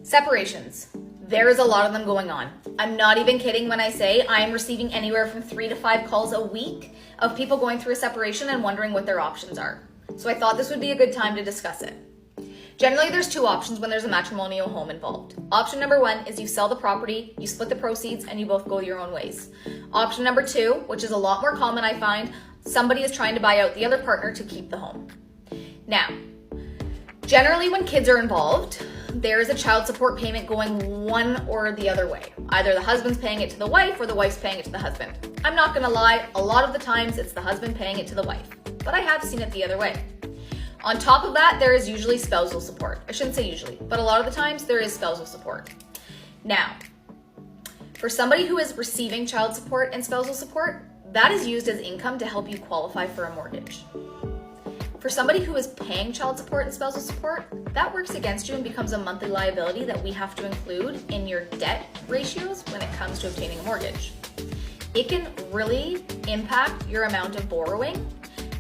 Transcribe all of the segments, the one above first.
Separations. There is a lot of them going on. I'm not even kidding when I say I'm receiving anywhere from 3 to 5 calls a week of people going through a separation and wondering what their options are. So I thought this would be a good time to discuss it. Generally, there's 2 options when there's a matrimonial home involved. Option number 1 is you sell the property, you split the proceeds, and you both go your own ways. Option number 2, which is a lot more common I find, somebody is trying to buy out the other partner to keep the home. Now, generally when kids are involved, there is a child support payment going one or the other way. Either the husband's paying it to the wife or the wife's paying it to the husband. I'm not gonna lie, a lot of the times it's the husband paying it to the wife, but I have seen it the other way. On top of that, there is usually spousal support. I shouldn't say usually, but a lot of the times there is spousal support. Now, for somebody who is receiving child support and spousal support, that is used as income to help you qualify for a mortgage. For somebody who is paying child support and spousal support, that works against you and becomes a monthly liability that we have to include in your debt ratios when it comes to obtaining a mortgage. It can really impact your amount of borrowing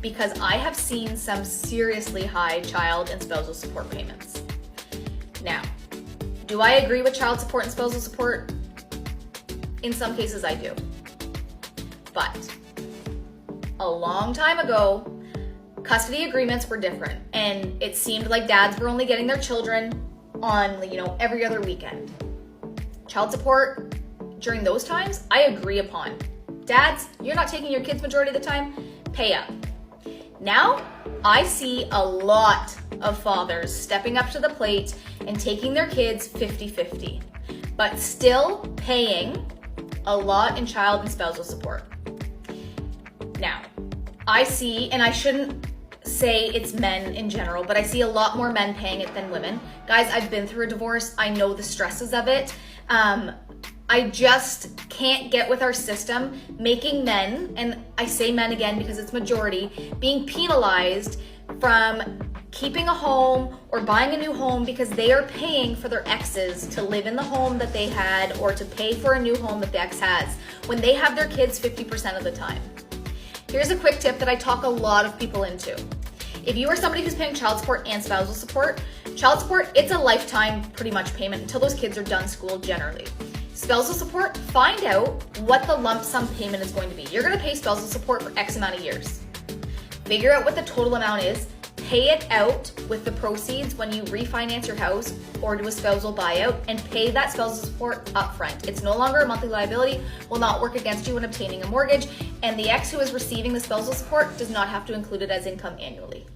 because I have seen some seriously high child and spousal support payments. Now, do I agree with child support and spousal support? In some cases I do. But a long time ago, custody agreements were different, and it seemed like dads were only getting their children on, every other weekend. Child support during those times, I agree upon. Dads, you're not taking your kids majority of the time, pay up. Now, I see a lot of fathers stepping up to the plate and taking their kids 50-50, but still paying a lot in child and spousal support. Now, I see, and I shouldn't say it's men in general, but I see a lot more men paying it than women. Guys, I've been through a divorce. I know the stresses of it. I just can't get with our system making men, and I say men again because it's majority, being penalized from keeping a home or buying a new home because they are paying for their exes to live in the home that they had or to pay for a new home that the ex has when they have their kids 50% of the time. Here's a quick tip that I talk a lot of people into. If you are somebody who's paying child support and spousal support, it's a lifetime pretty much payment until those kids are done school generally. Spousal support, find out what the lump sum payment is going to be. You're gonna pay spousal support for X amount of years. Figure out what the total amount is, pay it out with the proceeds when you refinance your house or do a spousal buyout, and pay that spousal support upfront. It's no longer a monthly liability, will not work against you when obtaining a mortgage, and the ex who is receiving the spousal support does not have to include it as income annually.